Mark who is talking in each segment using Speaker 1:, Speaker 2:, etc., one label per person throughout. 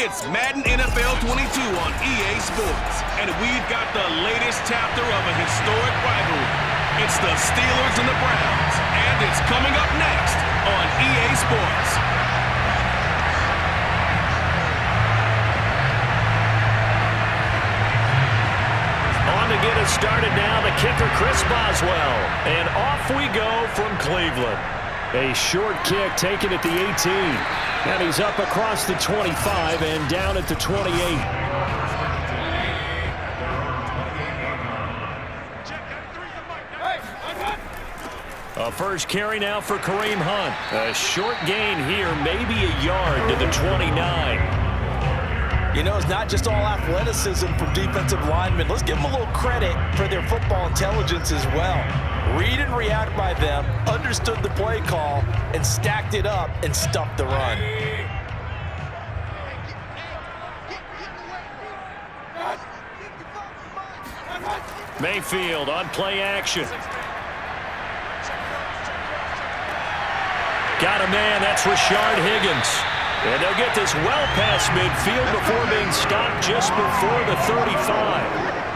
Speaker 1: It's Madden NFL 22 on EA Sports, and we've got the latest chapter of a historic rivalry. It's the Steelers and the Browns, and it's coming up next on EA Sports.
Speaker 2: On to get us started now, the kicker Chris Boswell, and off we go from Cleveland. A short kick taken at the 18. And he's up across the 25 and down at the 28. A first carry now for Kareem Hunt. A short gain here, maybe a yard to the 29.
Speaker 3: You know, it's not just all athleticism from defensive linemen. Let's give them a little credit for their football intelligence as well. Read and react by them, understood the play call, and stacked it up and stuffed the run.
Speaker 2: Mayfield on play action. Got a man, that's Rashard Higgins. And they'll get this well past midfield before being stopped just before the 35.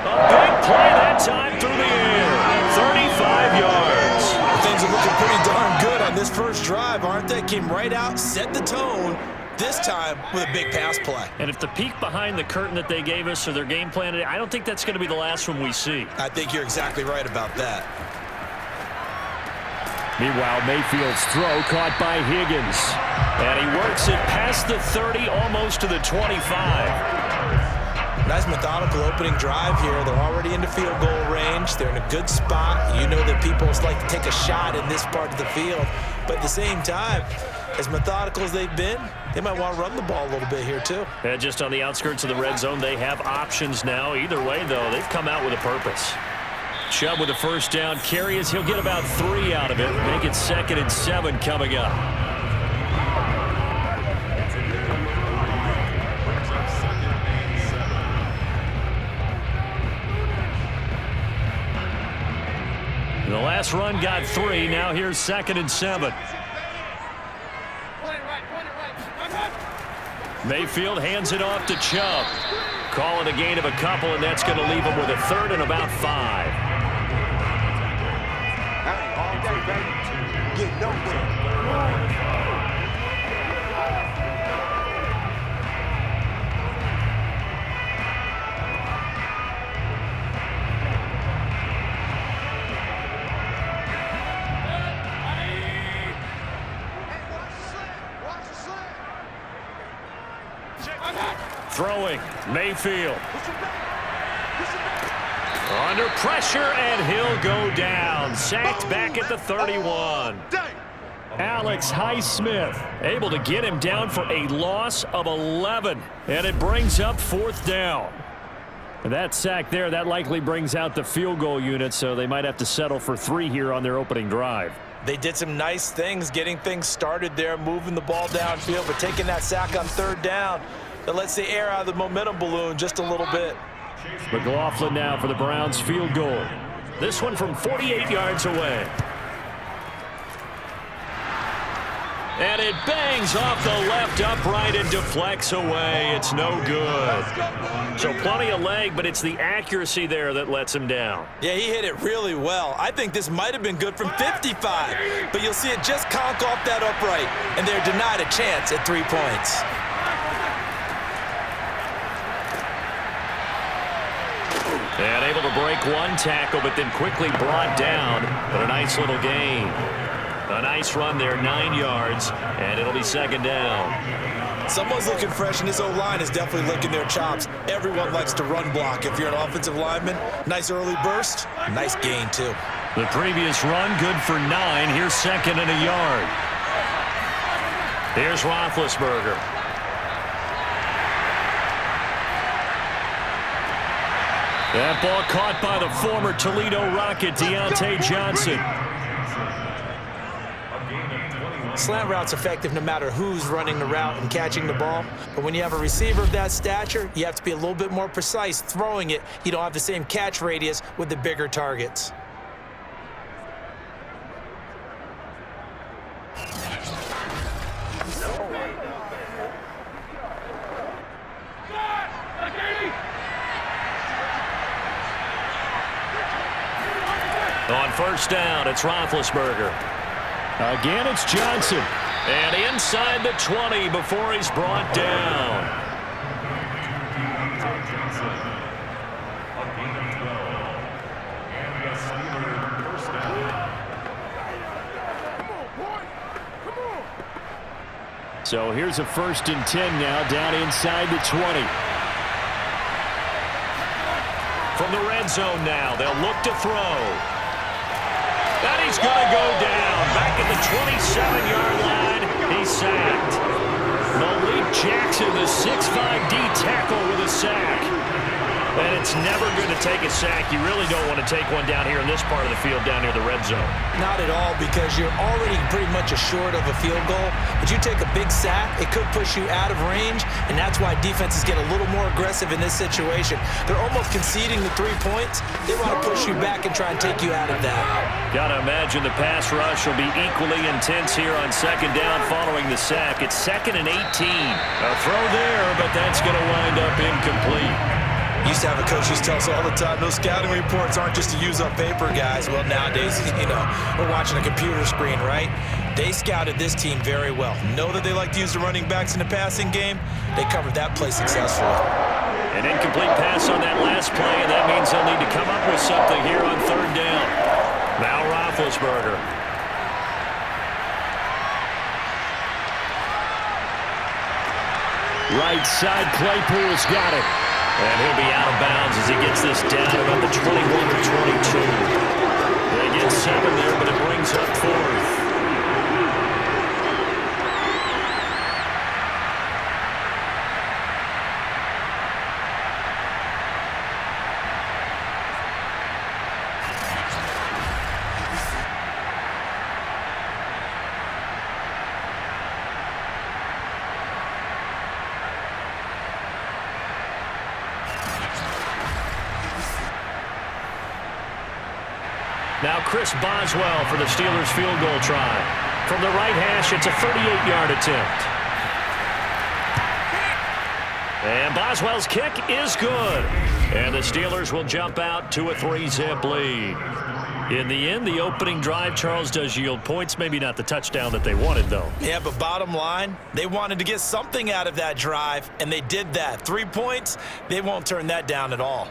Speaker 2: A big play that time through the air. 35 yards.
Speaker 3: Things are looking pretty darn good on this first drive, aren't they? Came right out, set the tone, this time with a big pass play.
Speaker 2: And if the peek behind the curtain that they gave us or their game plan today, I don't think that's going to be the last one we see.
Speaker 3: I think you're exactly right about that.
Speaker 2: Meanwhile, Mayfield's throw caught by Higgins. And he works it past the 30, almost to the 25.
Speaker 3: Nice methodical opening drive here. They're already into field goal range. They're in a good spot. You know that people like to take a shot in this part of the field. But at the same time, as methodical as they've been, they might want to run the ball a little bit here too.
Speaker 2: And just on the outskirts of the red zone, they have options now. Either way, though, they've come out with a purpose. Chubb with a first down carry as he'll get about 3 out of it. Make it 2nd and 7 coming up. The last run got 3. Now here's 2nd and 7. Mayfield hands it off to Chubb. Call it a gain of a couple, and that's going to leave him with a 3rd and about 5.
Speaker 4: Get nowhere.
Speaker 2: Throwing, Mayfield. Under pressure, and he'll go down. Sacked back at the 31. Alex Highsmith able to get him down for a loss of 11. And it brings up 4th down. That sack there, that likely brings out the field goal unit, so they might have to settle for 3 here on their opening drive.
Speaker 3: They did some nice things getting things started there, moving the ball downfield, but taking that sack on 3rd down, that lets the air out of the momentum balloon just a little bit.
Speaker 2: McLaughlin now for the Browns field goal. This one from 48 yards away. And it bangs off the left upright and deflects away. It's no good. So plenty of leg, but it's the accuracy there that lets him down.
Speaker 3: Yeah, he hit it really well. I think this might have been good from 55, but you'll see it just conk off that upright, and they're denied a chance at 3 points.
Speaker 2: And able to break one tackle, but then quickly brought down. But a nice little gain. A nice run there, 9 yards, and it'll be 2nd down.
Speaker 3: Someone's looking fresh, and this O-line is definitely licking their chops. Everyone likes to run block. If you're an offensive lineman, nice early burst, nice gain too.
Speaker 2: The previous run, good for 9. Here's 2nd and a yard. Here's Roethlisberger. That ball caught by the former Toledo Rocket, Deontay Johnson.
Speaker 3: Slant route's effective no matter who's running the route and catching the ball. But when you have a receiver of that stature, you have to be a little bit more precise throwing it. You don't have the same catch radius with the bigger targets.
Speaker 2: first down. It's Roethlisberger. Again, it's Johnson. And inside the 20 before he's brought down. So here's a 1st and 10 now, down inside the 20. From the red zone now, they'll look to throw. And he's going to go down. Back at the 27-yard line, he's sacked. Malik Jackson, the 6'5" D tackle with a sack. And it's never going to take a sack. You really don't want to take one down here in this part of the field, down near the red zone.
Speaker 3: Not at all, because you're already pretty much assured of a field goal. But you take a big sack, it could push you out of range, and that's why defenses get a little more aggressive in this situation. They're almost conceding the 3 points. They want to push you back and try and take you out of that.
Speaker 2: Got to imagine the pass rush will be equally intense here on 2nd down following the sack. It's 2nd and 18. A throw there, but that's going to wind up incomplete.
Speaker 3: Used to have a coach who used to tell us all the time, those scouting reports aren't just to use up paper, guys. Well, nowadays, we're watching a computer screen, right? They scouted this team very well. Know that they like to use the running backs in the passing game. They covered that play successfully.
Speaker 2: An incomplete pass on that last play, and that means they'll need to come up with something here on 3rd down. Now Roethlisberger. Right side, Claypool's got it. And he'll be out of bounds as he gets this down about the 21 or 22. They get 7 there, but it brings up 4th. Now Chris Boswell for the Steelers field goal try. From the right hash, it's a 38-yard attempt. And Boswell's kick is good. And the Steelers will jump out to a 3-zip lead. In the end, the opening drive, Charles, does yield points. Maybe not the touchdown that they wanted, though.
Speaker 3: Yeah, but bottom line, they wanted to get something out of that drive, and they did that. 3 points, they won't turn that down at all.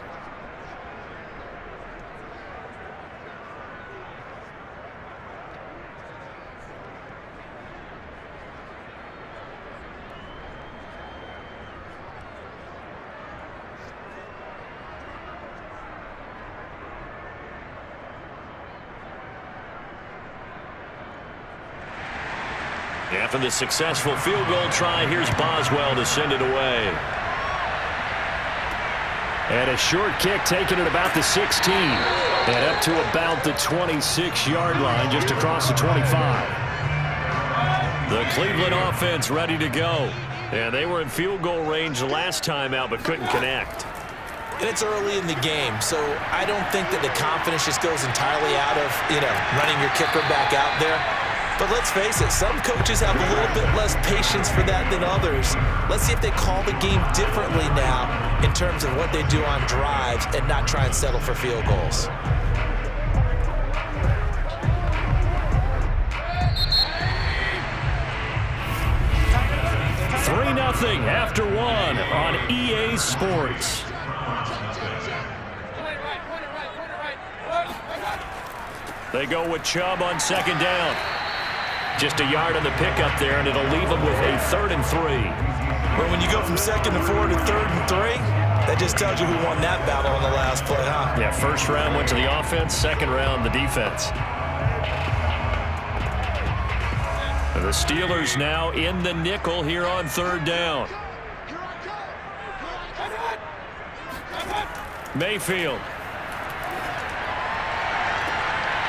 Speaker 2: After the successful field goal try, here's Boswell to send it away. And a short kick taken at about the 16. And up to about the 26-yard line, just across the 25. The Cleveland offense ready to go. And they were in field goal range the last time out, but couldn't connect.
Speaker 3: And it's early in the game, so I don't think that the confidence just goes entirely out of, running your kicker back out there. But let's face it, some coaches have a little bit less patience for that than others. Let's see if they call the game differently now in terms of what they do on drives and not try and settle for field goals.
Speaker 2: Nothing after 1 on EA Sports. They go with Chubb on 2nd down. Just a yard on the pickup there, and it'll leave them with a 3rd and 3.
Speaker 3: Well, when you go from 2nd and 4 to 3rd and 3, that just tells you who won that battle on the last play, huh?
Speaker 2: Yeah, 1st round went to the offense, 2nd round the defense. The Steelers now in the nickel here on 3rd down. Mayfield.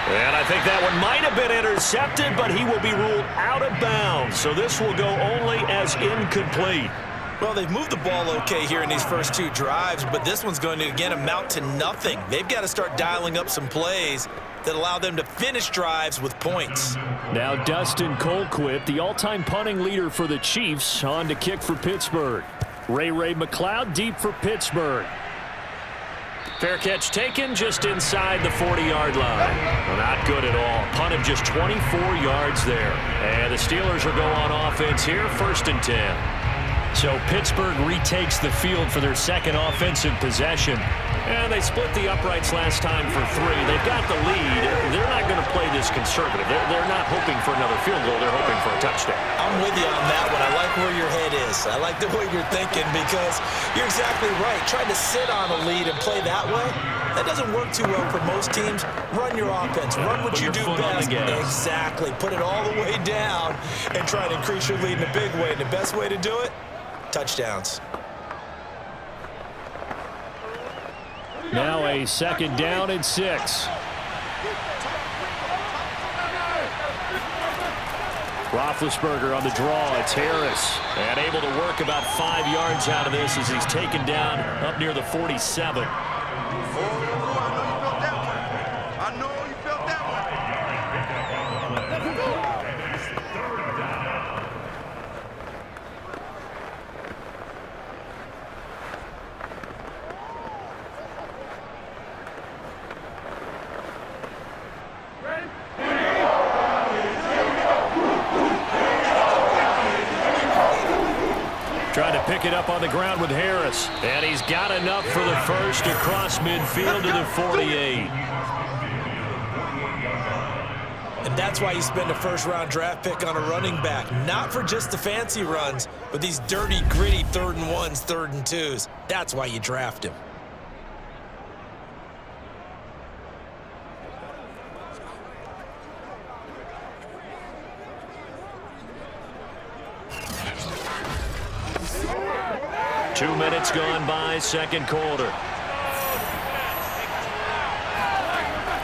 Speaker 2: And I think that one might have been intercepted, but he will be ruled out of bounds. So this will go only as incomplete.
Speaker 3: Well, they've moved the ball okay here in these first 2 drives, but this one's going to, again, amount to nothing. They've got to start dialing up some plays that allow them to finish drives with points.
Speaker 2: Now Dustin Colquitt, the all-time punting leader for the Chiefs, on to kick for Pittsburgh. Ray McLeod deep for Pittsburgh. Fair catch taken just inside the 40-yard line. Well, not good at all. Punt of just 24 yards there. And the Steelers will go on offense here, 1st and 10. So Pittsburgh retakes the field for their second offensive possession. And they split the uprights last time for 3. They've got the lead. They're not going to play this conservative. They're not hoping for another field goal. They're hoping for a touchdown.
Speaker 3: I'm with you on that one. I like where your head is. I like the way you're thinking because you're exactly right. Trying to sit on a lead and play that way, that doesn't work too well for most teams. Run your offense. Run what you do best. Exactly. Put it all the way down and try to increase your lead in a big way. And the best way to do it, touchdowns.
Speaker 2: Now a 2nd down and 6. Roethlisberger on the draw. It's Harris. And able to work about 5 yards out of this as he's taken down up near the 47. Trying to pick it up on the ground with Harris. And he's got enough for the first across midfield to the 48.
Speaker 3: And that's why you spend a first-round draft pick on a running back. Not for just the fancy runs, but these dirty, gritty 3rd and 1s, 3rd and 2s. That's why you draft him.
Speaker 2: Two minutes gone by, 2nd quarter.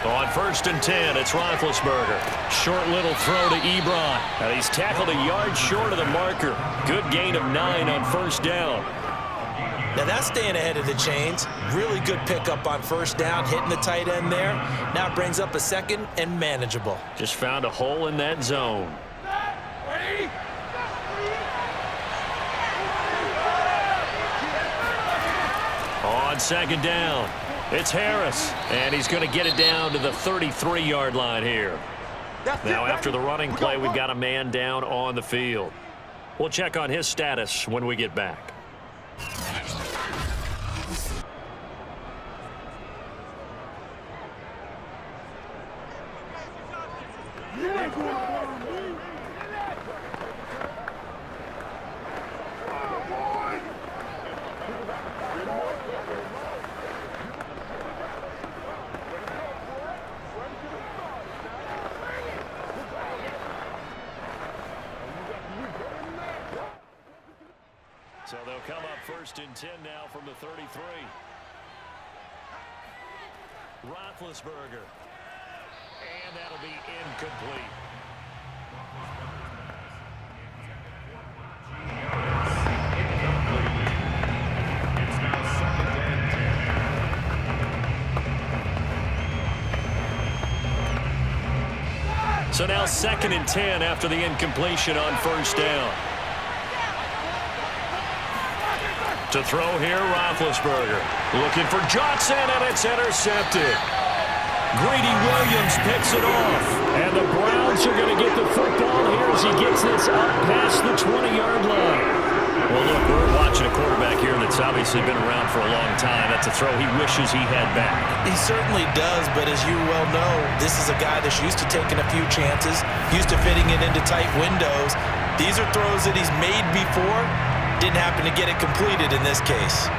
Speaker 2: On 1st and 10, it's Roethlisberger. Short little throw to Ebron. And he's tackled a yard short of the marker. Good gain of 9 on 1st down.
Speaker 3: Now that's staying ahead of the chains. Really good pickup on 1st down, hitting the tight end there. Now it brings up a 2nd and manageable.
Speaker 2: Just found a hole in that zone. On 2nd down, it's Harris, and he's going to get it down to the 33-yard line here. Now, after the running play, we've got a man down on the field. We'll check on his status when we get back. So they'll come up 1st and 10 now from the 33. Roethlisberger. And that'll be incomplete. So now 2nd and 10 after the incompletion on 1st down. To throw here, Roethlisberger. Looking for Johnson, and it's intercepted. Greedy Williams picks it off. And the Browns are going to get the football here as he gets this up past the 20-yard line. Well, look, we're watching a quarterback here that's obviously been around for a long time. That's a throw he wishes he had back.
Speaker 3: He certainly does, but as you well know, this is a guy that's used to taking a few chances, used to fitting it into tight windows. These are throws that he's made before. Didn't happen to get it completed in this case.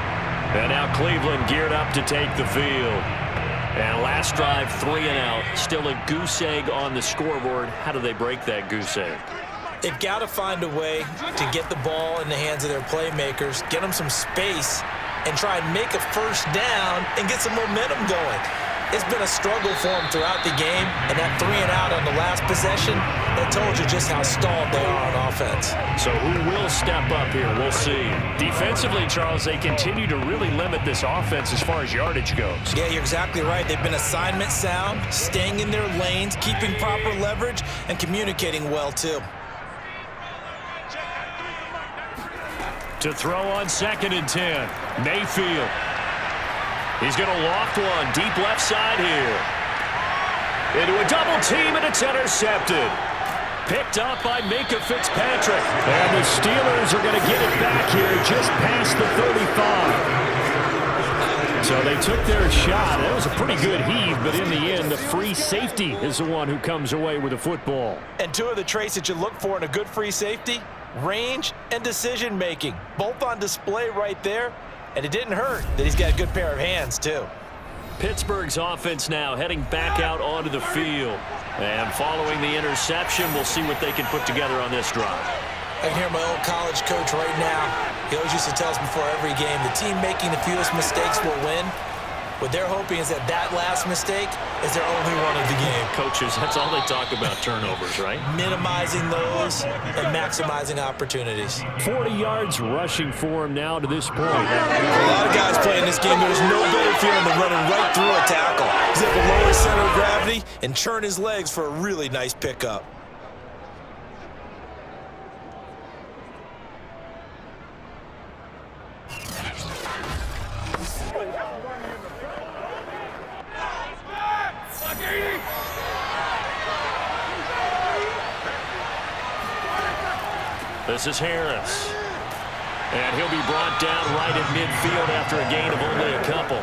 Speaker 2: And now Cleveland geared up to take the field. And last drive, 3 and out. Still a goose egg on the scoreboard. How do they break that goose egg?
Speaker 3: They've got to find a way to get the ball in the hands of their playmakers, get them some space, and try and make a 1st down and get some momentum going. It's been a struggle for them throughout the game, and that 3 and out on the last possession, that told you just how stalled they are on offense.
Speaker 2: So who will step up here? We'll see. Defensively, Charles, they continue to really limit this offense as far as yardage goes.
Speaker 3: Yeah, you're exactly right. They've been assignment sound, staying in their lanes, keeping proper leverage, and communicating well, too.
Speaker 2: To throw on 2nd and 10, Mayfield. He's going to loft one deep left side here. Into a double team, and it's intercepted. Picked up by Minka Fitzpatrick. And the Steelers are going to get it back here just past the 35. So they took their shot. That was a pretty good heave, but in the end, the free safety is the one who comes away with the football.
Speaker 3: And two of the traits that you look for in a good free safety, range and decision-making. Both on display right there, and it didn't hurt that he's got a good pair of hands, too.
Speaker 2: Pittsburgh's offense now heading back out onto the field. And following the interception, we'll see what they can put together on this drive.
Speaker 3: I can hear my old college coach right now. He always used to tell us before every game, the team making the fewest mistakes will win. What they're hoping is that that last mistake is their only one of the game.
Speaker 2: Coaches, that's all they talk about, turnovers, right?
Speaker 3: Minimizing those and maximizing opportunities.
Speaker 2: 40 yards rushing for him now to this point.
Speaker 3: For a lot of guys playing this game, there's no better feeling than running right through a tackle. He's able to lower his center of gravity and churn his legs for a really nice pickup.
Speaker 2: This is Harris. And he'll be brought down right at midfield after a gain of only a couple.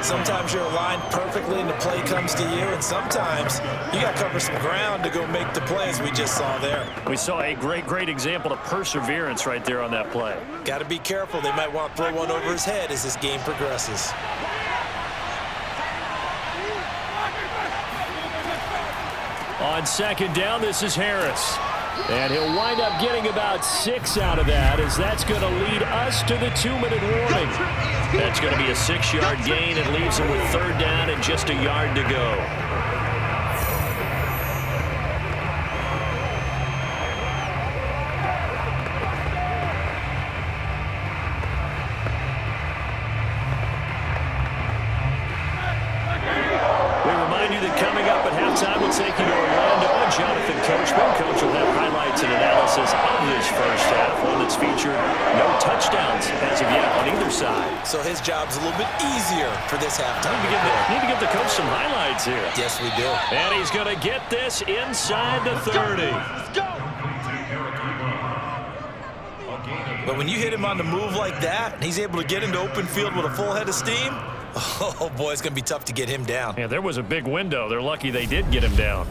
Speaker 3: Sometimes you're aligned perfectly and the play comes to you, and sometimes you got to cover some ground to go make the play, as we just saw there.
Speaker 2: We saw a great example of perseverance right there on that play.
Speaker 3: Got to be careful. They might want to throw one over his head as this game progresses.
Speaker 2: On second down, this is Harris. And he'll wind up getting about 6 out of that, as that's going to lead us to the 2-minute warning. That's going to be a 6-yard gain and leaves him with third down and just a yard to go. We remind you that coming up at halftime, we'll take you to Orlando and Jonathan Coachman. Coach will have highlights and analysis of this first half, one that's featured no touchdowns as of yet on either side.
Speaker 3: So his job's a little bit easier for this halftime.
Speaker 2: Need to give the coach some highlights here.
Speaker 3: Yes, we do.
Speaker 2: And he's going to get this inside the 30.
Speaker 3: But when you hit him on the move like that, and he's able to get into open field with a full head of steam, oh boy, it's going to be tough to get him down.
Speaker 2: Yeah, there was a big window. They're lucky they did get him down.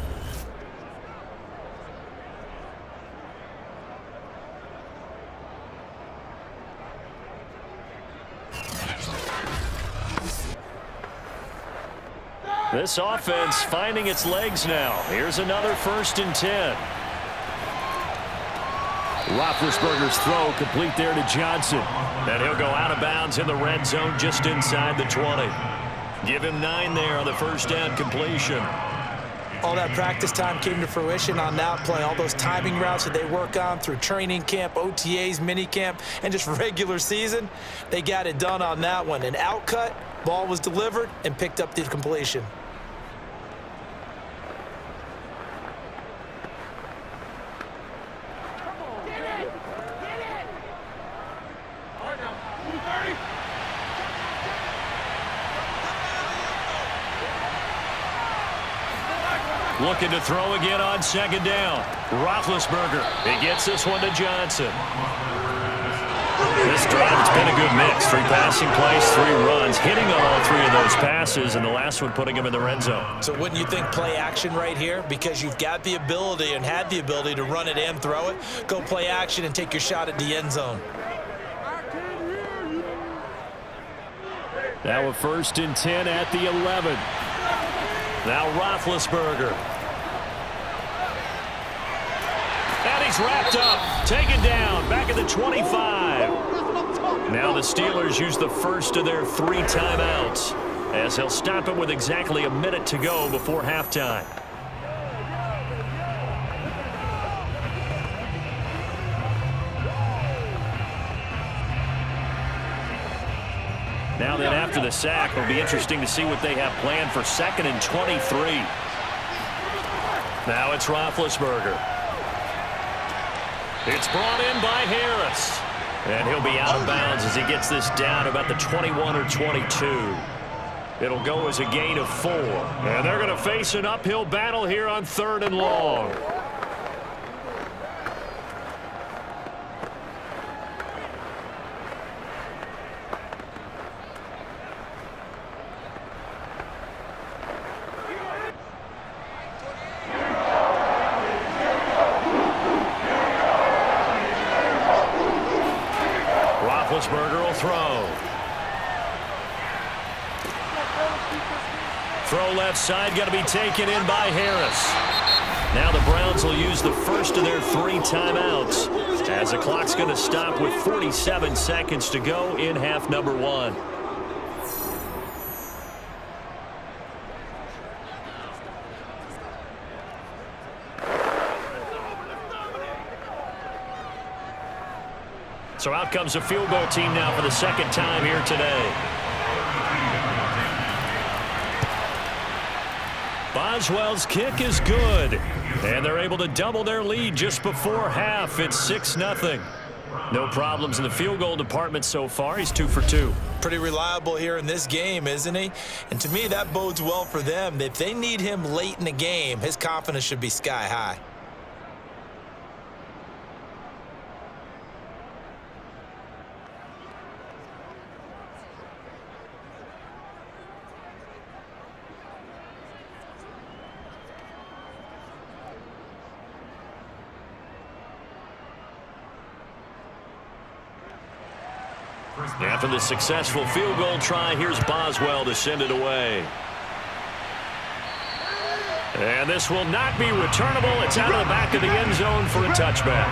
Speaker 2: This offense finding its legs now. Here's another 1st and 10. Roethlisberger's throw complete there to Johnson. And he'll go out of bounds in the red zone just inside the 20. Give him 9 there on the first down completion.
Speaker 3: All that practice time came to fruition on that play. All those timing routes that they work on through training camp, OTAs, minicamp, and just regular season, they got it done on that one. An outcut, ball was delivered, and picked up the completion.
Speaker 2: Looking to throw again on second down. Roethlisberger. He gets this one to Johnson. This drive, it's been a good mix. 3 passing plays, 3 runs, hitting on all 3 of those passes, and the last one putting him in the red zone.
Speaker 3: So wouldn't you think play action right here? Because you've got the ability and had the ability to run it and throw it. Go play action and take your shot at the end zone.
Speaker 2: Now a 1st and 10 at the 11. Now Roethlisberger. And he's wrapped up. Taken down. Back at the 25. Now the Steelers use the first of their 3 timeouts, as they'll stop it with exactly a minute to go before halftime. Now then, after the sack, it'll be interesting to see what they have planned for 2nd and 23. Now it's Roethlisberger. It's brought in by Harris. And he'll be out of bounds as he gets this down about the 21 or 22. It'll go as a gain of 4. And they're going to face an uphill battle here on 3rd and long. Roethlisberger will throw. Throw left side, going to be taken in by Harris. Now the Browns will use the first of their 3 timeouts as the clock's going to stop with 47 seconds to go in half number 1. So out comes a field goal team now for the second time here today. Boswell's kick is good. And they're able to double their lead just before half. It's 6-0. No problems in the field goal department so far. He's 2 for 2.
Speaker 3: Pretty reliable here in this game, isn't he? And to me, that bodes well for them. If they need him late in the game, his confidence should be sky high.
Speaker 2: After the successful field goal try, here's Boswell to send it away. And this will not be returnable. It's out of the back of the end zone for a touchback.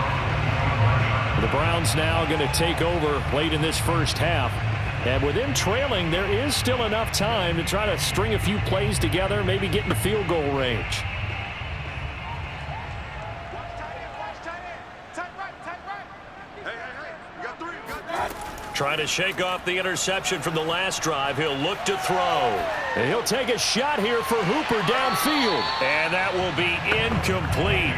Speaker 2: The Browns now going to take over late in this first half. And with them trailing, there is still enough time to try to string a few plays together, maybe get in the field goal range. Trying to shake off the interception from the last drive. He'll look to throw. And he'll take a shot here for Hooper downfield. And that will be incomplete.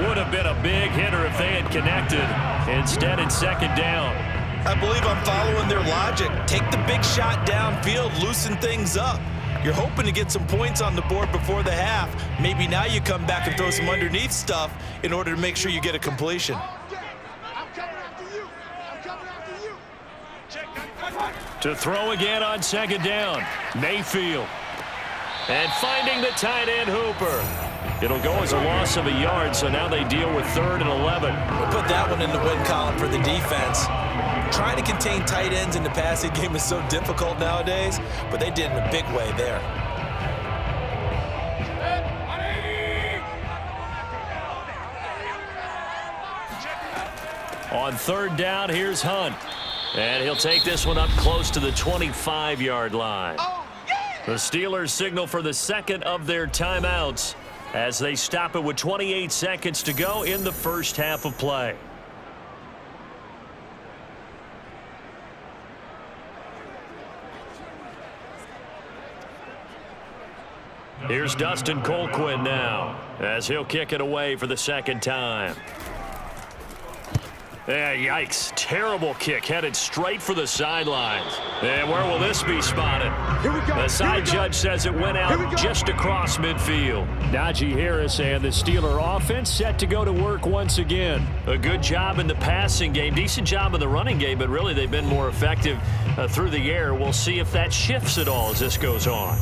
Speaker 2: Would have been a big hitter if they had connected. Instead, it's second down.
Speaker 3: I believe I'm following their logic. Take the big shot downfield, loosen things up. You're hoping to get some points on the board before the half. Maybe now you come back and throw some underneath stuff in order to make sure you get a completion.
Speaker 2: To throw again on second down. Mayfield. And finding the tight end, Hooper. It'll go as a loss of a yard, so now they deal with 3rd and 11.
Speaker 3: We'll put that one in the win column for the defense. Trying to contain tight ends in the passing game is so difficult nowadays, but they did in a big way there.
Speaker 2: On 3rd down, here's Hunt. And he'll take this one up close to the 25-yard line. The Steelers signal for the second of their timeouts as they stop it with 28 seconds to go in the first half of play. Here's Dustin Colquhoun now as he'll kick it away for the second time. Yeah, yikes. Terrible kick headed straight for the sidelines. And where will this be spotted? The side judge says it went out just across midfield. Najee Harris and the Steeler offense set to go to work once again. A good job in the passing game. Decent job in the running game, but really they've been more effective through the air. We'll see if that shifts at all as this goes on.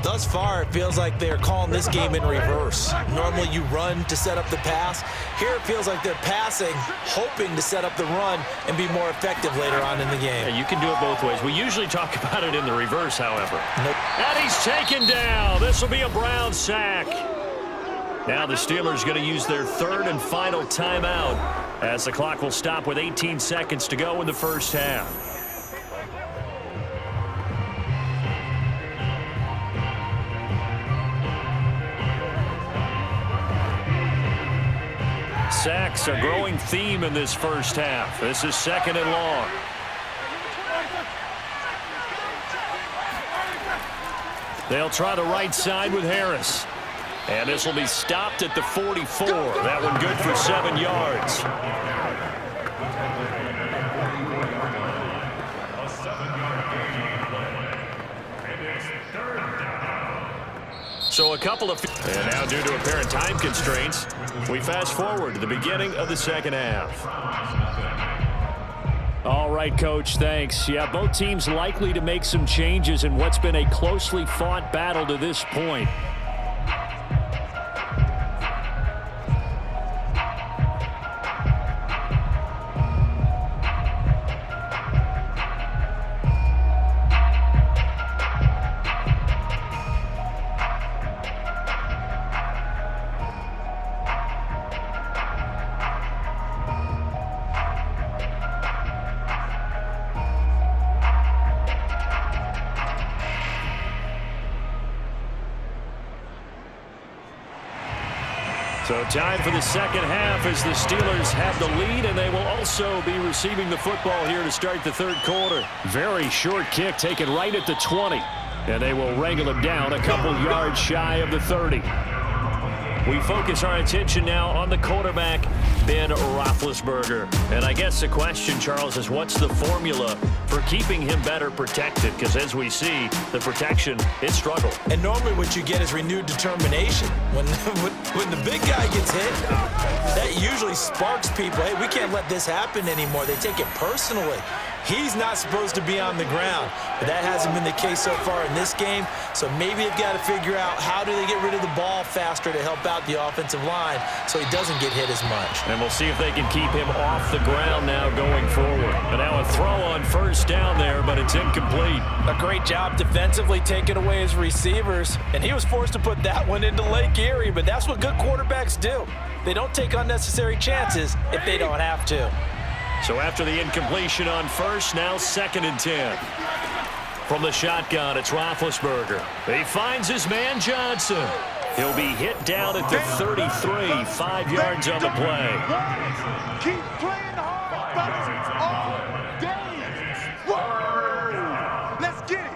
Speaker 3: Thus far, it feels like they're calling this game in reverse. Normally you run to set up the pass. Here it feels like they're passing, hoping to set up the run and be more effective later on in the game.
Speaker 2: Yeah, you can do it both ways. We usually talk about it in the reverse, however. Nope. And he's taken down. This will be a Brown sack. Now the Steelers going to use their 3rd and final timeout as the clock will stop with 18 seconds to go in the first half. Sacks, a growing theme in this first half. This is 2nd and long. They'll try the right side with Harris. And this will be stopped at the 44. That one good for 7 yards. So a couple of... And now due to apparent time constraints, we fast forward to the beginning of the second half. All right, Coach, thanks. Yeah, both teams likely to make some changes in what's been a closely fought battle to this point. So time for the second half as the Steelers have the lead, and they will also be receiving the football here to start the third quarter. Very short kick taken right at the 20, and they will wrangle him down a couple yards shy of the 30. We focus our attention now on the quarterback, Ben Roethlisberger. And I guess the question, Charles, is what's the formula for keeping him better protected? Because as we see, the protection is struggle.
Speaker 3: And normally what you get is renewed determination. When the big guy gets hit, that usually sparks people. Hey, we can't let this happen anymore. They take it personally. He's not supposed to be on the ground, but that hasn't been the case so far in this game. So maybe they've got to figure out how do they get rid of the ball faster to help out the offensive line so he doesn't get hit as much.
Speaker 2: And we'll see if they can keep him off the ground now going forward. And now a throw on first down there, but it's incomplete.
Speaker 3: A great job defensively taking away his receivers, and he was forced to put that one into Lake Erie, but that's what good quarterbacks do. They don't take unnecessary chances if they don't have to.
Speaker 2: So after the incompletion on first, now 2nd and 10. From the shotgun, it's Roethlisberger. He finds his man Johnson. He'll be hit down at the 33, 5 yards on the play.
Speaker 4: Keep playing hard, fellas, all day. Whoa. Let's get it.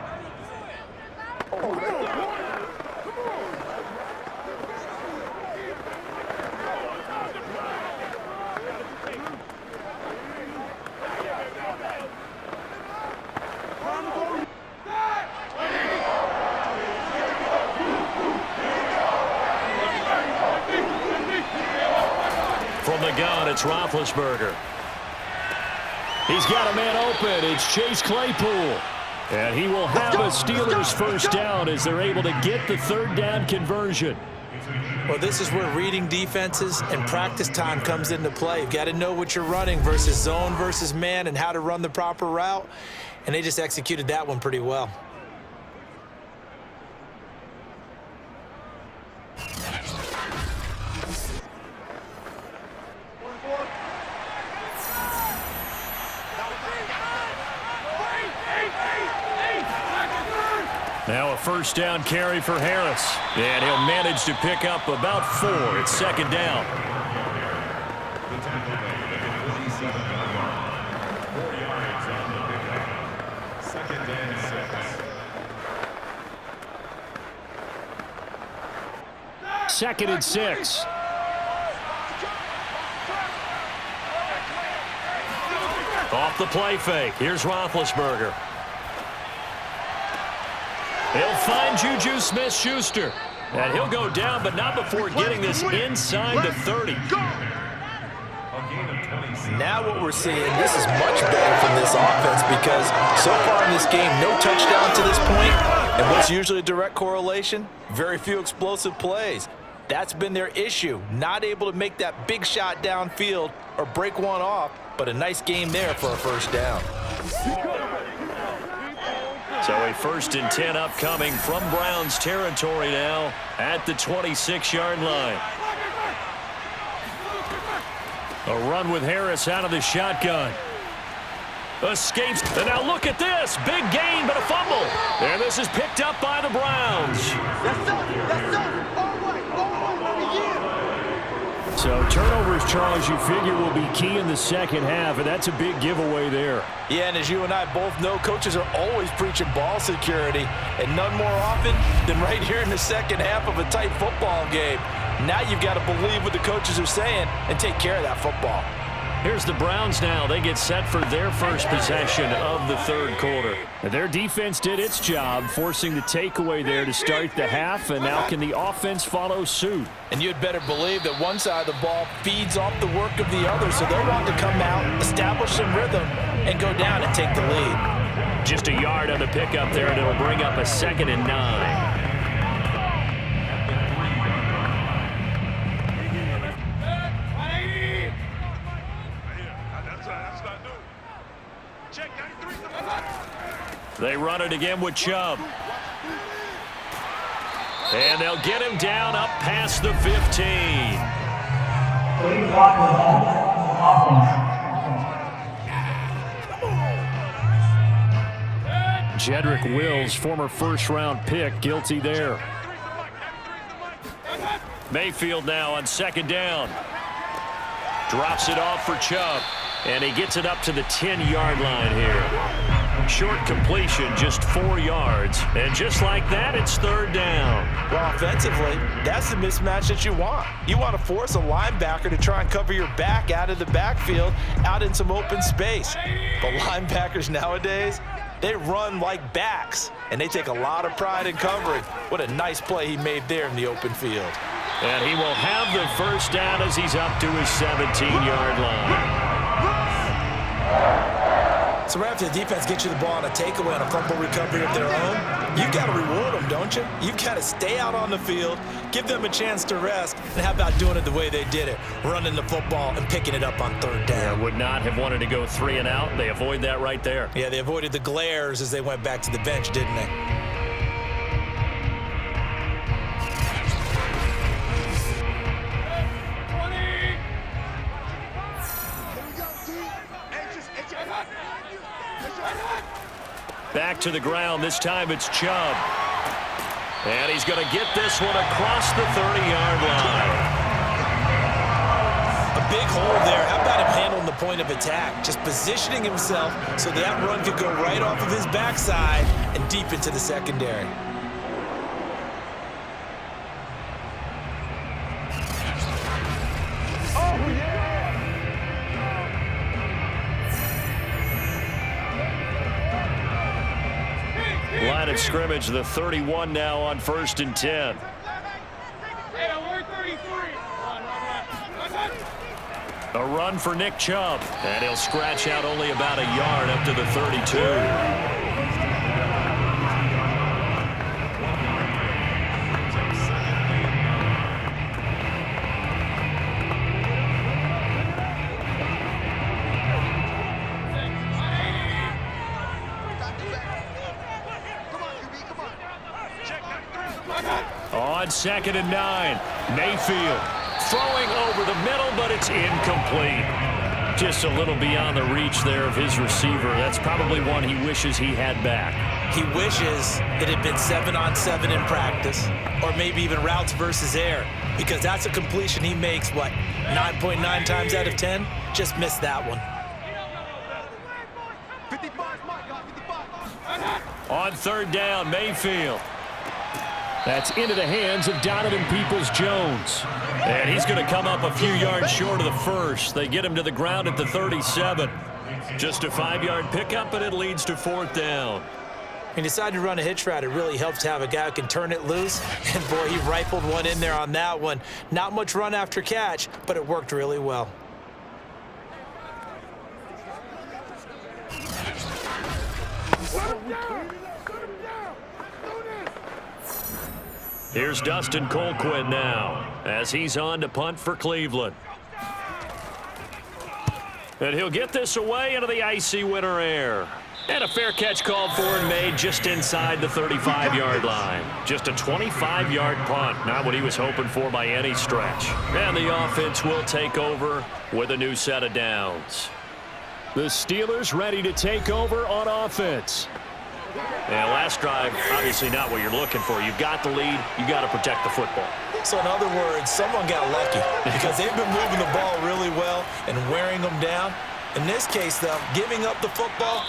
Speaker 2: From the gun, it's Roethlisberger. He's got a man open. It's Chase Claypool. And he will have a Steelers first down as they're able to get the third down conversion.
Speaker 3: Well, this is where reading defenses and practice time comes into play. You've got to know what you're running versus zone versus man and how to run the proper route. And they just executed that one pretty well.
Speaker 2: Now a first down carry for Harris. And he'll manage to pick up about 4. It's 2nd down. Second and 6. Off the play fake. Here's Roethlisberger. He'll find Juju Smith-Schuster. And he'll go down, but not before getting this inside the 30.
Speaker 3: Now what we're seeing, this is much better from this offense because so far in this game, no touchdown to this point. And what's usually a direct correlation? Very few explosive plays. That's been their issue. Not able to make that big shot downfield or break one off, but a nice game there for a first down.
Speaker 2: So a 1st and 10 upcoming from Browns territory now at the 26-yard line. A run with Harris out of the shotgun. Escapes. And now look at this. Big gain, but a fumble. And this is picked up by the Browns.
Speaker 4: That's us. All right, yeah.
Speaker 2: So turnovers, Charles, you figure will be key in the second half, and that's a big giveaway there.
Speaker 3: Yeah, and as you and I both know, coaches are always preaching ball security, and none more often than right here in the second half of a tight football game. Now you've got to believe what the coaches are saying and take care of that football.
Speaker 2: Here's the Browns now. They get set for their first possession of the third quarter. Their defense did its job, forcing the takeaway there to start the half, and now can the offense follow suit?
Speaker 3: And you'd better believe that one side of the ball feeds off the work of the other, so they'll want to come out, establish some rhythm, and go down and take the lead.
Speaker 2: Just a yard on the pickup there, and it'll bring up a 2nd and 9. They run it again with Chubb. And they'll get him down up past the 15. Jedrick Wills, former first-round pick, guilty there. Mayfield now on 2nd down. Drops it off for Chubb. And he gets it up to the 10-yard line here. Short completion, just 4 yards. And just like that, it's 3rd down.
Speaker 3: Well, offensively, that's the mismatch that you want. You want to force a linebacker to try and cover your back out of the backfield, out in some open space. But linebackers nowadays, they run like backs, and they take a lot of pride in covering. What a nice play he made there in the open field.
Speaker 2: And he will have the first down as he's up to his 17-yard line.
Speaker 3: So right after the defense gets you the ball on a takeaway on a fumble recovery of their own, you've got to reward them, don't you? You've got to stay out on the field, give them a chance to rest, and how about doing it the way they did it, running the football and picking it up on 3rd down.
Speaker 2: Yeah, would not have wanted to go 3 and out. They avoid that right there.
Speaker 3: Yeah, they avoided the glares as they went back to the bench, didn't they?
Speaker 2: Back to the ground. This time it's Chubb. And he's going to get this one across the 30-yard line.
Speaker 3: A big hole there. How about him handling the point of attack? Just positioning himself so that run could go right off of his backside and deep into the secondary.
Speaker 2: Line of scrimmage, the 31 now on 1st and 10. A run for Nick Chubb, and he'll scratch out only about a yard up to the 32. On 2nd and 9, Mayfield throwing over the middle, but it's incomplete. Just a little beyond the reach there of his receiver. That's probably one he wishes he had back.
Speaker 3: He wishes it had been 7-on-7 in practice, or maybe even routes versus air, because that's a completion he makes, what, 9.9 times out of 10? Just missed that one.
Speaker 4: 55.
Speaker 2: On 3rd down, Mayfield. That's into the hands of Donovan Peoples-Jones. And he's going to come up a few yards short of the first. They get him to the ground at the 37. Just a 5-yard pickup, and it leads to 4th down.
Speaker 3: He decided to run a hitch route. It really helps to have a guy who can turn it loose. And, boy, he rifled one in there on that one. Not much run after catch, but it worked really well.
Speaker 2: Here's Dustin Colquitt now as he's on to punt for Cleveland. And he'll get this away into the icy winter air. And a fair catch called for and made just inside the 35-yard line. Just a 25-yard punt, not what he was hoping for by any stretch. And the offense will take over with a new set of downs. The Steelers ready to take over on offense. Yeah, last drive, obviously not what you're looking for. You've got the lead. You've got to protect the football.
Speaker 3: So in other words, someone got lucky because they've been moving the ball really well and wearing them down. In this case, though, giving up the football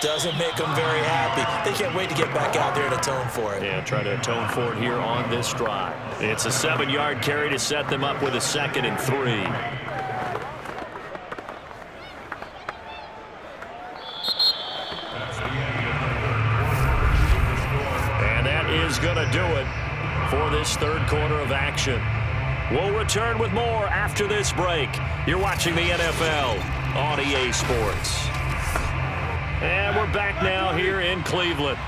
Speaker 3: doesn't make them very happy. They can't wait to get back out there and atone for it.
Speaker 2: Yeah, try to atone for it here on this drive. It's a 7-yard carry to set them up with a 2nd and 3. to do it for this third quarter of action. We'll return with more after this break. You're watching the NFL on EA Sports. And we're back now here in Cleveland.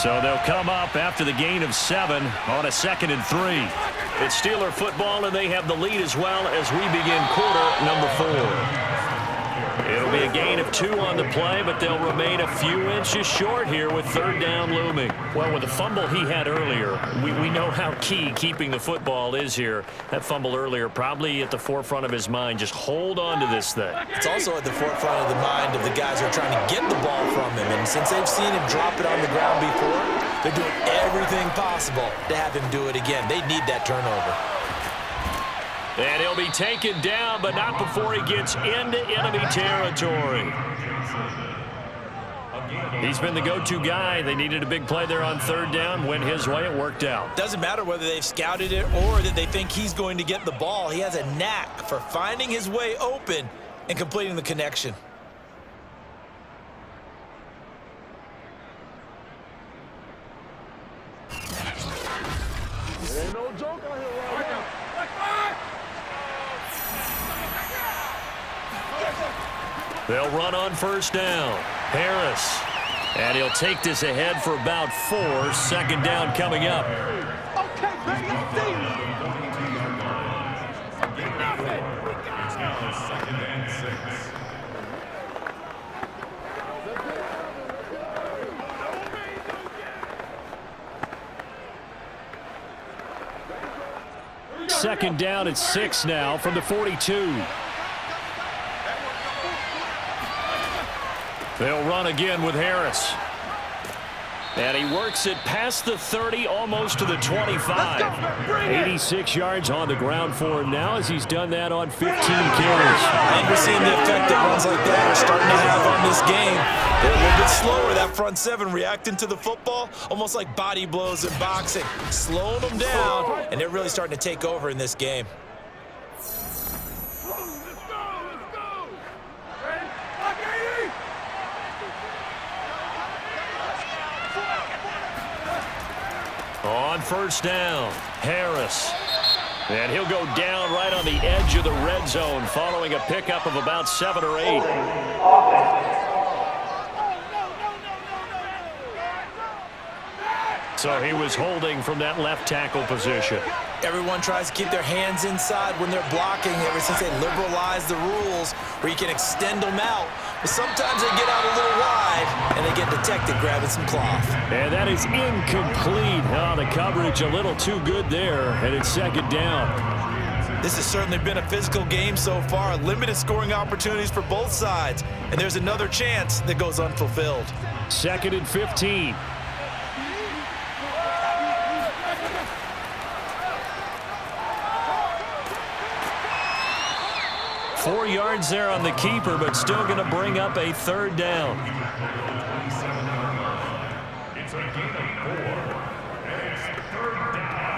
Speaker 2: So they'll come up after the gain of 7 on a 2nd and 3. It's Steeler football, and they have the lead as well as we begin quarter number 4. It'll be a gain of 2 on the play, but they'll remain a few inches short here with third down looming. Well, with the fumble he had earlier, we know how key keeping the football is here. That fumble earlier probably at the forefront of his mind. Just hold on to this thing.
Speaker 3: It's also at the forefront of the mind of the guys who are trying to get the ball from him. And since they've seen him drop it on the ground before, they're doing everything possible to have him do it again. They need that turnover.
Speaker 2: And he'll be taken down, but not before he gets into enemy territory. He's been the go-to guy. They needed a big play there on third down. Went his way. It worked out.
Speaker 3: Doesn't matter whether they've scouted it or that they think he's going to get the ball. He has a knack for finding his way open and completing the connection.
Speaker 4: Ain't no joke out here right now.
Speaker 2: They'll run on first down. Harris. And he'll take this ahead for about 4. 2nd down coming up.
Speaker 4: Okay, baby, I see you.
Speaker 2: Second down at 6 now from the 42. They'll run again with Harris. And he works it past the 30, almost to the 25. 86 yards on the ground for him now as he's done that on 15 carries.
Speaker 3: And we're seeing the effect that runs like that are starting to have on this game. They're a little bit slower, that front 7, reacting to the football, almost like body blows in boxing, slowing them down, and they're really starting to take over in this game.
Speaker 2: On first down, Harris. And he'll go down right on the edge of the red zone following a pickup of about 7 or 8. So he was holding from that left tackle position.
Speaker 3: Everyone tries to keep their hands inside when they're blocking ever since they liberalized the rules where you can extend them out. But sometimes they get out a little wide and they get detected grabbing some cloth.
Speaker 2: And that is incomplete. Oh, the coverage a little too good there, and it's 2nd down.
Speaker 3: This has certainly been a physical game so far. Limited scoring opportunities for both sides. And there's another chance that goes unfulfilled.
Speaker 2: 2nd and 15. Four yards there on the keeper, but still going to bring up a 3rd down.
Speaker 1: It's a gain of 4, and it's 3rd down.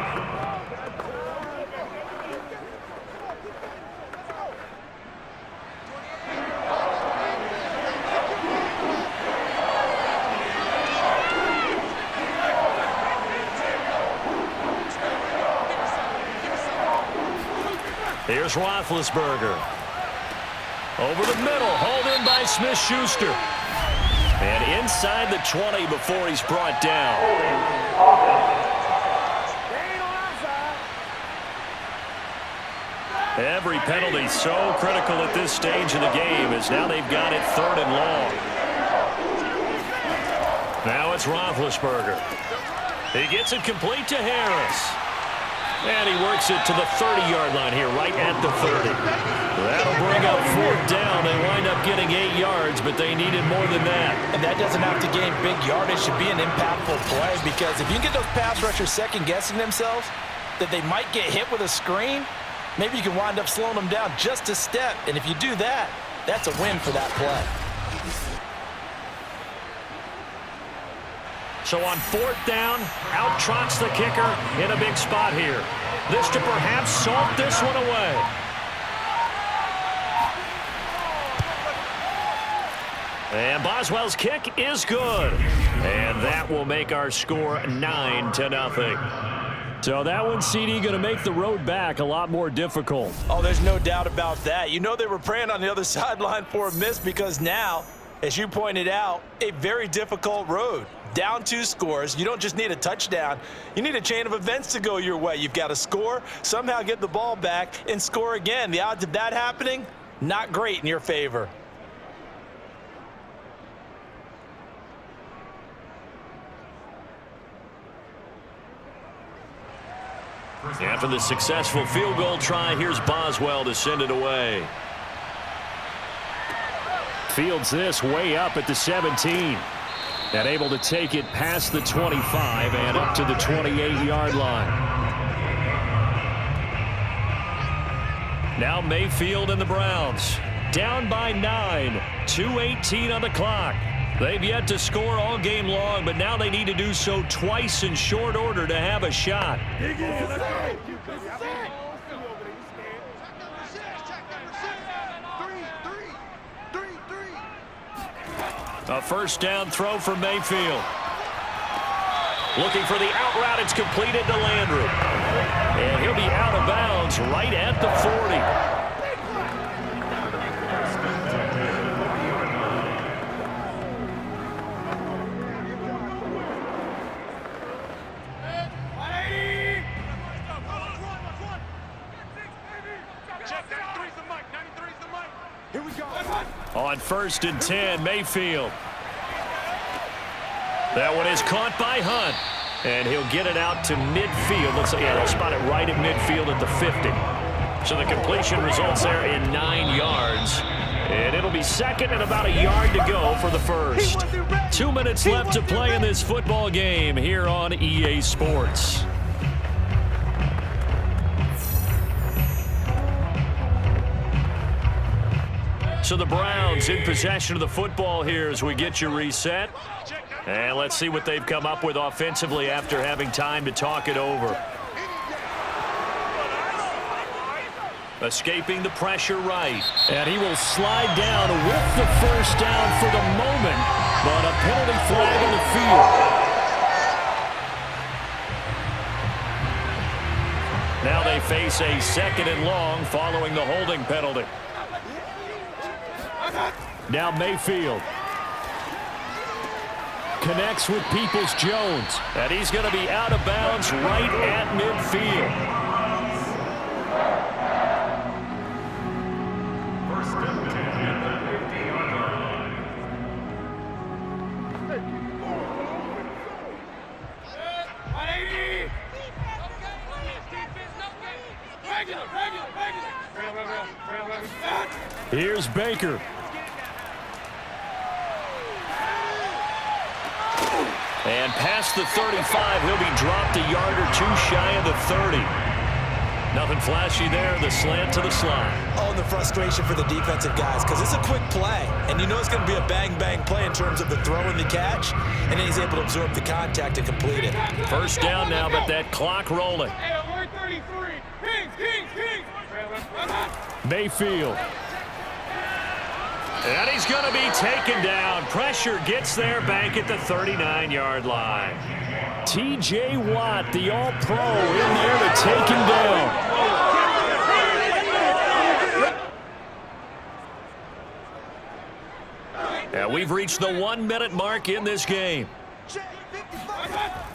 Speaker 2: Here's Roethlisberger. Over the middle, hauled in by Smith-Schuster. And inside the 20 before he's brought down. Every penalty so critical at this stage of the game as now they've got it 3rd and long. Now it's Roethlisberger. He gets it complete to Harris. And he works it to the 30-yard line here, right at the 30. That'll bring up 4th down. They wind up getting 8 yards, but they needed more than that.
Speaker 3: And that doesn't have to gain big yardage to be an impactful play, because if you can get those pass rushers second-guessing themselves, that they might get hit with a screen, maybe you can wind up slowing them down just a step. And if you do that, that's a win for that play.
Speaker 2: So on 4th down, out trots the kicker in a big spot here. This to perhaps salt this one away. And Boswell's kick is good. And that will make our score 9-0. So that one, CD, going to make the road back a lot more difficult.
Speaker 3: Oh, there's no doubt about that. You know they were praying on the other sideline for a miss because now, as you pointed out, a very difficult road. Down 2 scores. You don't just need a touchdown. You need a chain of events to go your way. You've got to score, somehow get the ball back, and score again. The odds of that happening, not great in your favor.
Speaker 2: After the successful field goal try, here's Boswell to send it away. Fields this way up at the 17. And able to take it past the 25 and up to the 28-yard line. Now Mayfield and the Browns down by 9, 2:18 on the clock. They've yet to score all game long, but now they need to do so twice in short order to have a shot. A first down throw for Mayfield. Looking for the out route. It's completed to Landry. And he'll be out of bounds right at the 40. On 1st and 10, Mayfield. That one is caught by Hunt. And he'll get it out to midfield. Let's see, yeah, they'll spot it right at midfield at the 50. So the completion results there in 9 yards. And it'll be second and about a yard to go for the first. 2 minutes left to play in this football game here on EA Sports. So the Browns in possession of the football here as we get you reset. And let's see what they've come up with offensively after having time to talk it over. Escaping the pressure right. And he will slide down with the first down for the moment. But a penalty flag on the field. Now they face a 2nd and long following the holding penalty. Now Mayfield connects with Peoples-Jones, and he's going to be out of bounds right at midfield. First and 10 at the 50-yard line. Here's Baker. And past the 35, he'll be dropped a yard or 2 shy of the 30. Nothing flashy there, the slant to the slide.
Speaker 3: Oh, and the frustration for the defensive guys, because it's a quick play. And you know it's going to be a bang-bang play in terms of the throw and the catch. And then he's able to absorb the contact and complete it.
Speaker 2: First down now, but that clock rolling. Mayfield. And he's going to be taken down. Pressure gets there back at the 39-yard line. T.J. Watt, the All-Pro, in there to take him down. And we've reached the 1-minute mark in this game.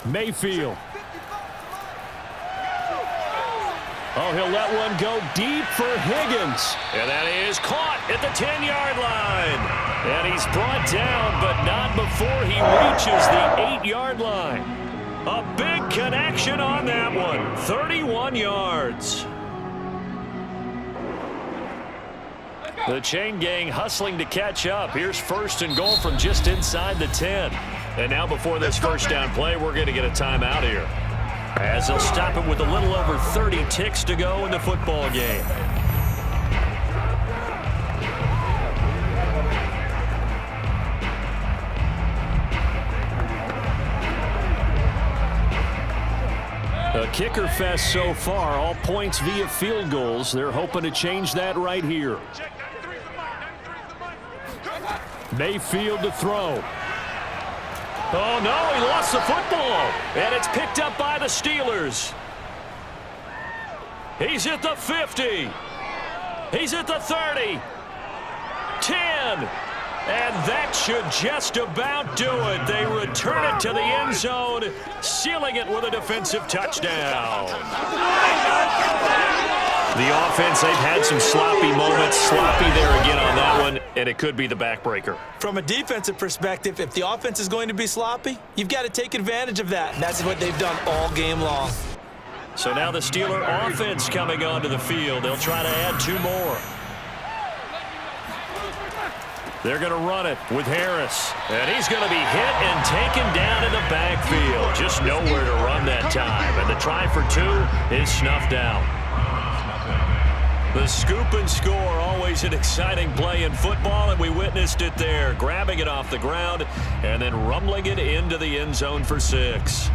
Speaker 2: Mayfield. Oh, he'll let one go deep for Higgins. And that is caught at the 10-yard line. And he's brought down, but not before he reaches the 8-yard line. A big connection on that one. 31 yards. The chain gang hustling to catch up. Here's 1st and goal from just inside the 10. And now before this first down play, we're going to get a timeout here, as they'll stop it with a little over 30 ticks to go in the football game. A kicker fest so far, all points via field goals. They're hoping to change that right here. Mayfield to throw. Oh, no, he lost the football. And it's picked up by the Steelers. He's at the 50. He's at the 30. 10. And that should just about do it. They return it to the end zone, sealing it with a defensive touchdown. The offense, they've had some sloppy moments. Sloppy there again on that one, and it could be the backbreaker.
Speaker 3: From a defensive perspective, if the offense is going to be sloppy, you've got to take advantage of that. And that's what they've done all game long.
Speaker 2: So now the Steeler offense coming onto the field. They'll try to add 2 more. They're going to run it with Harris. And he's going to be hit and taken down in the backfield. Just nowhere to run that time. And the try for 2 is snuffed out. The scoop and score, always an exciting play in football, and we witnessed it there. Grabbing it off the ground and then rumbling it into the end zone for 6.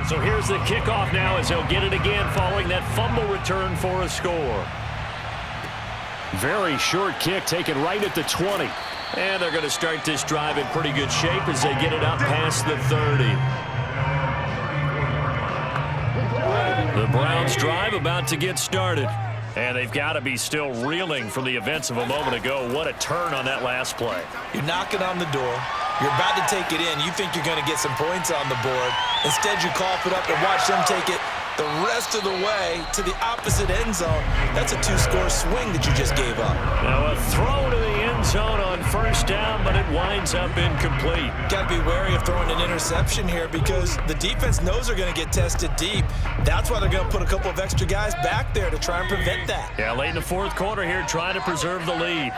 Speaker 2: So here's the kickoff now as they'll get it again following that fumble return for a score. Very short kick taken right at the 20. And they're going to start this drive in pretty good shape as they get it up past the 30. The Browns drive about to get started. And they've got to be still reeling from the events of a moment ago. What a turn on that last play.
Speaker 3: You're knocking on the door. You're about to take it in. You think you're going to get some points on the board. Instead, you cough it up and watch them take it the rest of the way to the opposite end zone. That's a 2-score swing that you just gave up.
Speaker 2: Now a throw to the end zone on first down, but it winds up incomplete.
Speaker 3: Got to be wary of throwing an interception here because the defense knows they're going to get tested deep. That's why they're going to put a couple of extra guys back there to try and prevent that.
Speaker 2: Yeah, late in the 4th quarter here, trying to preserve the lead.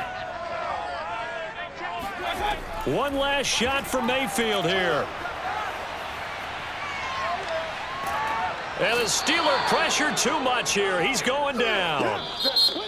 Speaker 2: One last shot for Mayfield here. And the Steeler pressure too much here. He's going down.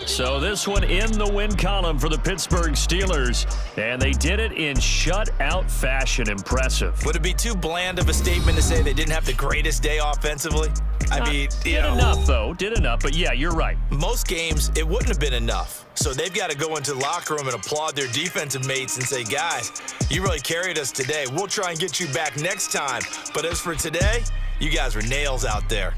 Speaker 2: So this one in the win column for the Pittsburgh Steelers. And they did it in shutout fashion. Impressive.
Speaker 3: Would it be too bland of a statement to say they didn't have the greatest day offensively? I mean,
Speaker 2: did enough, though. Did enough. But, yeah, you're right.
Speaker 3: Most games, it wouldn't have been enough. So they've got to go into the locker room and applaud their defensive mates and say, guys, you really carried us today. We'll try and get you back next time. But as for today, you guys were nails out there.